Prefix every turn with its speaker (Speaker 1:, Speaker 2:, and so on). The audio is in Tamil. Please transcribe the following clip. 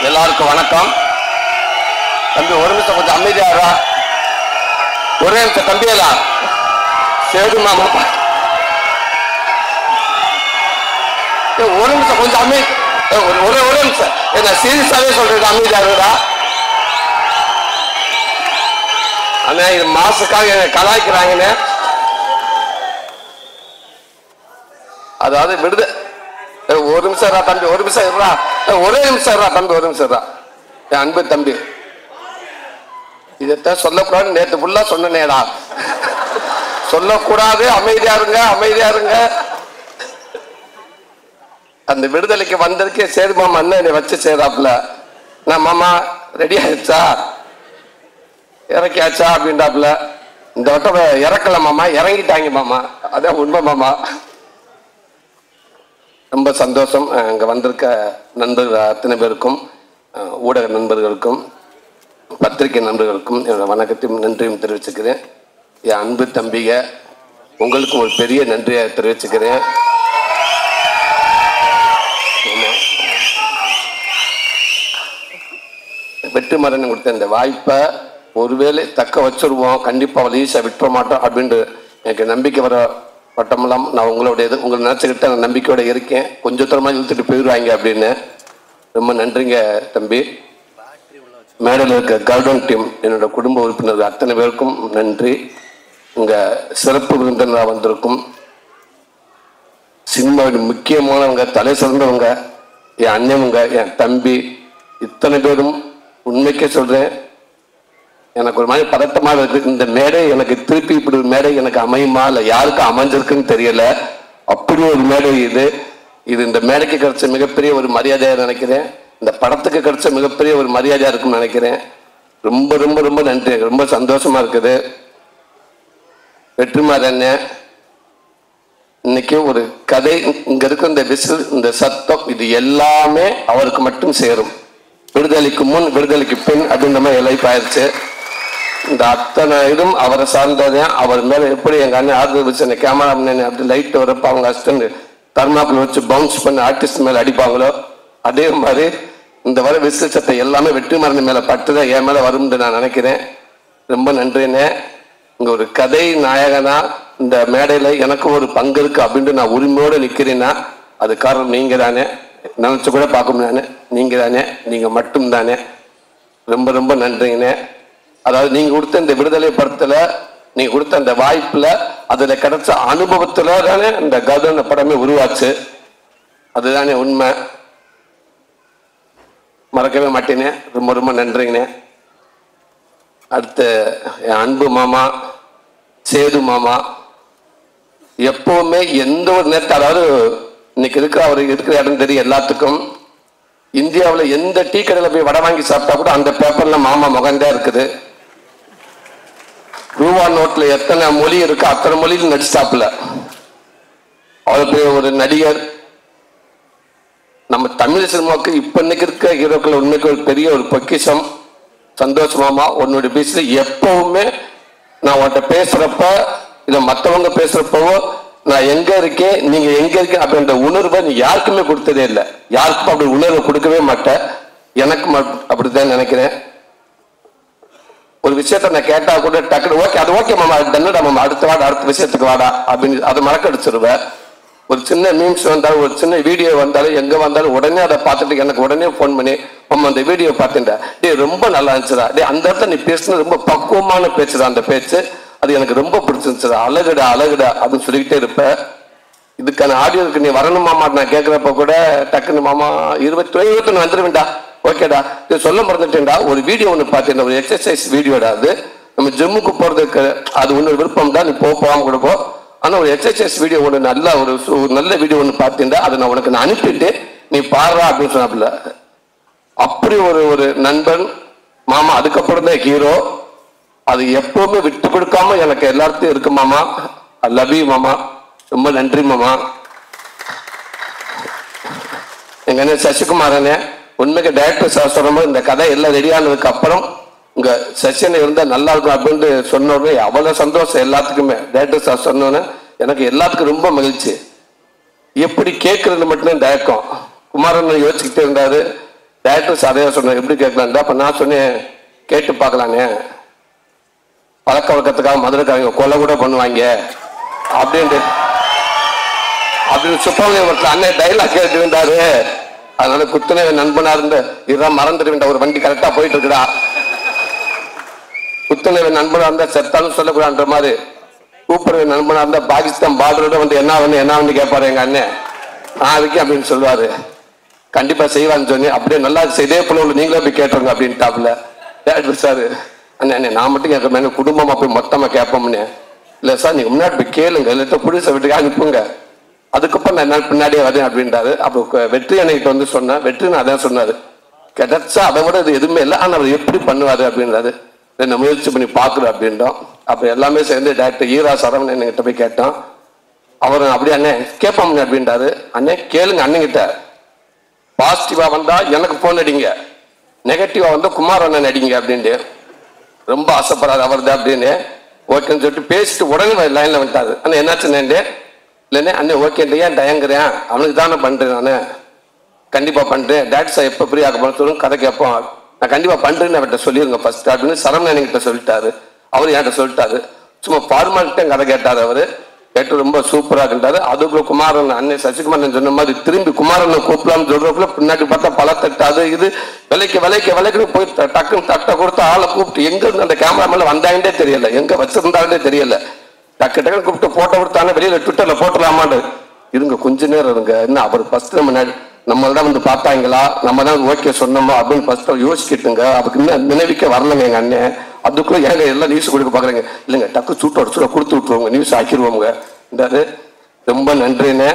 Speaker 1: எல்லாருக்கும் வணக்கம். தம்பி ஒரு நிமிஷம் கொஞ்சம் அமைதியாரா, ஒரே நிமிஷம் தம்பியெல்லாம் சேது மாமா ஒரு நிமிஷம் கொஞ்சம் ஒரே நிமிஷம் என்ன சீரியஸாவே சொல்றது, அமைதியாருடா. ஆனா இது மாசுக்காக கலாய்க்கிறாங்கன்னு. அதாவது விடுத ஒரு நிமிஷம் தம்பி, ஒரு நிமிஷம் இருறா, ஒரே நிமிஷம் இருறா தம்பி, ஒரு நிமிஷம் இருறா. என் அன்பு தம்பி, இதத்தான் சொல்லக்கூடாது நேற்று ஃபுல்லா சொன்னேடா. சொல்லக்கூடாது, அமைதியா இருங்க, அமைதியா இருங்க. அந்த விடுதலைக்கு வந்திருக்கே சரி மாமா அண்ணன் என்னை வச்சு செய்யறாப்புல. நான் மாமா ரெடி ஆயிடுச்சா, இறக்கியாச்சா அப்படின்றாப்புல. இந்த வட்டம் இறக்கல மாமா, இறங்கிட்டாங்க மாமா. அதான் உண்மை மாமா. ரொம்ப சந்தோஷம். அங்கே வந்திருக்க நண்பர்கள் அத்தனை பேருக்கும், ஊடக நண்பர்களுக்கும், பத்திரிகை நண்பர்களுக்கும் என்னோட வணக்கத்தையும் நன்றியும் தெரிவிச்சுக்கிறேன். என் அன்பு தம்பிக உங்களுக்கும் ஒரு பெரிய நன்றியை தெரிவிச்சுக்கிறேன். வெற்றிமாறன் கொடுத்த இந்த வாய்ப்பை ஒருவேளை தக்க வச்சிருவோம், கண்டிப்பாக அவள் ஈஸியாக விட்டுற மாட்டோம் அப்படின்ட்டு எனக்கு நம்பிக்கை வர பட்டமெல்லாம் நான் உங்களுடையது. உங்களை நினச்சிக்கிட்டு நான் நம்பிக்கையோட இருக்கேன். கொஞ்சம் தரமாக இழுத்துட்டு போயிடுவாங்க அப்படின்னு. ரொம்ப நன்றிங்க தம்பி. மேடையில் இருக்க கார்டன் டீம், என்னோட குடும்ப உறுப்பினர்கள் அத்தனை பேருக்கும் நன்றி. இங்கே சிறப்பு விருந்தினராக வந்திருக்கும் சினிமாவின் முக்கியமானவங்க, தலை சிறந்தவங்க, என் அண்ணனுங்க, என் தம்பி, இத்தனை பேரும் உண்மைக்கே சொல்கிறேன், எனக்கு ஒரு மாதிரி பதட்டமாக இருக்கு. இந்த மேடை எனக்கு திருப்பி இப்படி ஒரு மேடை எனக்கு அமையுமா இல்லை யாருக்கு அமைஞ்சிருக்குன்னு தெரியல. அப்படி ஒரு மேடை இது. இந்த மேடைக்கு கிடைச்ச மிகப்பெரிய ஒரு மரியாதையாக நினைக்கிறேன். இந்த படத்துக்கு கிடைச்ச மிகப்பெரிய ஒரு மரியாதையாக இருக்குன்னு நினைக்கிறேன். ரொம்ப ரொம்ப ரொம்ப நன்றி. ரொம்ப சந்தோஷமா இருக்குது. வெற்றிமாறன் இன்னைக்கு ஒரு கதை, இங்க இருக்க இந்த விசில், இந்த சத்தம், இது எல்லாமே அவருக்கு மட்டும் சேரும். விடுதலைக்கு முன் விடுதலைக்கு பின் அப்படின்ற மாதிரி லைஃப் ஆயிடுச்சு. இந்த அத்தனை இதுவும் அவரை சார்ந்ததேன். அவர் மேல எப்படி எங்க அண்ணன் ஆறுதல் வச்சு அந்த கேமரா அப்படி லைட் வரப்ப அவங்க அசிஸ்டன்ட் தர்மாப்பில் வச்சு பவுன்ஸ் பண்ணி ஆர்டிஸ்ட் மேல அடிப்பாங்களோ அதே மாதிரி இந்த வர விசில் சத்தை எல்லாமே வெற்றிமாறன் மேல பட்டுதான் என் மேல வரும்னு நான் நினைக்கிறேன். ரொம்ப நன்றினே. இங்க ஒரு கதை நாயகனா இந்த மேடையில எனக்கு ஒரு பங்கு இருக்கு அப்படின்ட்டு நான் உரிமையோடு நிக்கிறேன்னா அது காரணம் நீங்க தானே. நினைச்சு கூட பார்க்க முடியாது, நீங்க தானே, நீங்க மட்டும் தானே. ரொம்ப ரொம்ப நன்றிங்கண்ணே. அதாவது நீங்க கொடுத்த இந்த விடுதலை படத்துல, நீங்க கொடுத்த அந்த வாய்ப்புல, அதுல கிடைச்ச அனுபவத்துல தானே இந்த கதன படமே உருவாச்சு. அதுதானே உண்மை, மறக்கவே மாட்டேனே. ரொம்ப ரொம்ப நன்றிங்கண்ணே. அடுத்து என் அன்பு மாமா சேது மாமா, எப்பவுமே எந்த ஒரு நேரத்தை, அதாவது இன்னைக்கு இருக்கிற அவர் இருக்கிற இடம் தெரியும் எல்லாத்துக்கும். இந்தியாவில் எந்த டீ கடையில் போய் வடை வாங்கி சாப்பிட்டா கூட அந்த பேப்பர்ல மாமா முகந்தே இருக்குது. ரூபா நோட்ல எத்தனை மொழி இருக்கு அத்தனை மொழியில் நடிச்சாப்புல. அவருக்கு ஒரு நடிகர். நம்ம தமிழ் சினிமாவுக்கு இப்ப இன்னைக்கு இருக்க ஹீரோக்கள் உண்மைக்கு ஒரு பெரிய ஒரு பொக்கிஷம். சந்தோஷ் மாமா, உன்னுடைய பேச எப்பவுமே நான் உன்கிட்ட பேசுறப்ப இல்ல மற்றவங்க பேசுறப்பவோ நான் எங்க இருக்கேன் நீங்க எங்க இருக்கேன் அப்படின்ற உணர்வை நீ யாருக்குமே கொடுத்ததே இல்லை. யாருக்கும் அப்படி உணர்வை கொடுக்கவே மாட்டேன். எனக்கு அப்படித்தான் நினைக்கிறேன். ஒரு விஷயத்த நான் கேட்டா கூட டக்குனு ஓகே, அது ஓகே மாமா, தன்னடா மாமா, அடுத்த வாடா, அடுத்த விஷயத்துக்கு வாடா அப்படின்னு அதை மறக்கடிச்சிருவேன். ஒரு சின்ன மீம்ஸ் வந்தாலும் ஒரு சின்ன வீடியோ வந்தாலும் எங்க வந்தாலும் உடனே அதை பார்த்துட்டு எனக்கு உடனே போன் பண்ணி அம்மா அந்த வீடியோ பார்த்துட்டா, டே ரொம்ப நல்லா இருந்துச்சுடா, டே அந்த இடத்துல நீ பேசுனது ரொம்ப பக்குவமான பேச்சுடா, அந்த பேச்சு அது எனக்கு ரொம்ப பிடிச்சிருந்துச்சுடா, அழகுடா அழகுடா அப்படின்னு சொல்லிக்கிட்டே இருப்பேன். இதுக்கான ஆடியோக்கு நீ வரணும் மாமா நான் கேட்குறப்ப கூட டக்குன்னு மாமா 21 வந்துருவேன்டா, ஓகேடா, இது சொல்ல மறந்துட்டேன்டா, ஒரு வீடியோ ஒன்று பார்த்தேன், ஒரு எக்ஸசைஸ் வீடியோடா, அது நம்ம ஜிம்முக்கு போகிறதுக்கு அது ஒன்று விருப்பம் தான், நீ போகாமல் கூட போ, ஆனால் ஒரு எக்ஸசைஸ் வீடியோ ஒன்று நல்ல ஒரு நல்ல வீடியோ ஒன்று பார்த்தேன்டா, அதை நான் உனக்கு நான் அனுப்பிட்டு நீ பாடுறா அப்படின்னு சொன்னாப்புல. அப்படி ஒரு நண்பன் மாமா. அதுக்கப்புறம் தான் ஹீரோ. அது எப்பவுமே விட்டு கொடுக்காம எனக்கு எல்லாத்தையும் இருக்கு மாமா. ஐ லவ் யூ மாமா. ரொம்ப நன்றி மாமா. எங்க அண்ணன் சசிகுமாரனே, உண்மைக்கு டைரக்டர் சார் சொல்ற மாதிரி இந்த கதை எல்லாம் ரெடியானதுக்கு அப்புறம் உங்க செஷன் இருந்தா நல்லா இருக்கும் அப்படின்னு சொன்னோடனே அவ்வளவு சந்தோஷம் எல்லாத்துக்குமே. டைரக்டர் சார் சொன்னோன்னே எனக்கு எல்லாத்துக்கும் ரொம்ப மகிழ்ச்சி. எப்படி கேட்கறது மட்டும்தான் தயக்கம். குமாரன் யோசிச்சுக்கிட்டே இருந்தாரு. டேரக்டர் அதே சொன்னேன், எப்படி கேட்கலான்டா? அப்போ நான் சொன்னேன், கேட்டு பார்க்கலானே, பழக்க வழக்கத்துக்காக மதுரைக்காரங்க கொலை கூட பண்ணுவாங்க அப்படின்னு சுப்பவங்க அண்ணன் டைலாக் கேட்டு இருந்தாரு. அதனால குத்துனை நண்பனா இருந்து இதுதான் மறந்துடுவேன், ஒரு வண்டி கரெக்டா போயிட்டு இருக்குடா, குத்துனை நண்பனா இருந்தா செத்தாலும் சொல்லக்கூடாதுன்ற மாதிரி கூப்பிடுற நண்பனா இருந்தா பாகிஸ்தான் பார்டரோட வந்து என்ன வந்து கேட்பாரு எங்க அண்ணன், அதுக்கு அப்படின்னு சொல்லுவாரு. கண்டிப்பா செய்வான்னு சொன்னி அப்படியே நல்லா இதே போல நீங்களே போய் கேட்டுருங்க அப்படின்ட்டாப்புல. டேரக்டர் சார், அண்ணே நான் மட்டும் கேட்க மேலே குடும்பமா போய் மொத்தமா கேட்போம்னு. இல்லை சார் நீங்க முன்னாடி போய் கேளுங்க, இல்லை புடிச வீட்டுக்கு அனுப்புங்க, அதுக்கப்புறம் நான் என்ன பின்னாடியே வரேன் அப்படின்றாரு. அப்போ வெற்றி அன்னைகிட்ட வந்து சொன்னேன், வெற்றி அதான் சொன்னாரு, கிடைச்சா அதை விட இது எதுவுமே இல்லை, ஆனால் அவர் எப்படி பண்ணுவாரு அப்படின்றாரு. என்ன முயற்சி பண்ணி பார்க்குறேன் அப்படின்றோம். அப்போ எல்லாமே சேர்ந்து டேரக்டர் ஈரா சரவணன் கிட்ட போய் கேட்டோம். அவர் அப்படியே அண்ணே கேட்போம் அப்படின்றாரு. அண்ணே கேளுங்க, அண்ணங்கிட்ட பாசிட்டிவா வந்தா எனக்கு போன் அடிங்க, நெகட்டிவா வந்தா குமார் அண்ணன் அடிங்க அப்படின்ட்டு. ரொம்ப ஆசைப்படாது அவர் தான் அப்படின்னு ஓகேன்னு சொல்லிட்டு பேசிட்டு உடனே லைன்ல வந்துட்டாரு. அண்ணா என்னாச்சுன்னு இல்லைண்ணே, அண்ணே ஓகேன்ட்டு ஏன் தயங்குறேன், அவனுக்கு தானே பண்றேன், நான் கண்டிப்பா பண்றேன், டேரக்டர் சார் எப்போ ஃப்ரீ ஆக சொல்லுங்க, கதை கேட்போம், நான் கண்டிப்பா பண்றேன்னு அவர்கிட்ட சொல்லிருங்க ஃபர்ஸ்ட் அப்படின்னு சரவணன் கிட்ட சொல்லிட்டாரு. அவரு என்கிட்ட சொல்லிட்டாரு, சும்மா ஃபார்மாலிட்டே கதை கேட்டாரு. அவரு கேட்டு ரொம்ப சூப்பரா இருந்தாரு. அதுக்குள்ள குமாரன் அண்ணன் சசிகுமாரன் சொன்ன மாதிரி திரும்பி குமாரனை கூப்பிடலாம்னு சொல்றதுக்குள்ள பின்னாடி பார்த்தா பழத்தட்டு அது இது விலைக்கு போய் டக்குன்னு தட்டை கொடுத்து ஆளை கூப்பிட்டு எங்க இருந்து அந்த கேமராமேல வந்தாங்கன்னே தெரியல, எங்க வச்சிருந்தாங்கன்னே தெரியல, டக்குன்னு கூப்பிட்டு போட்டோ கொடுத்தாங்க, வெளியில ட்விட்டர்ல போட்டலாமான்னு. இருங்க கொஞ்ச நேரம் இருங்க, என்ன அவர் ஃபர்ஸ்ட் நம்மள்தான் வந்து பார்த்தாங்களா, நம்ம தான் ஓகே சொன்னோமா அப்படின்னு ஃபர்ஸ்ட் யோசிக்கிட்டுங்க. அதுக்கு இன்னும் நினைவுக்கே வரலங்க எங்க அண்ணன். அதுக்குள்ள ஏங்க எல்லாம் நியூஸ் கொடுக்க பாக்குறீங்க, இல்லைங்க டக்கு சூட்டோட கொடுத்து விட்டுருவோங்க, நியூஸ் ஆக்கிடுவோங்க. ரொம்ப நன்றிண்ணே.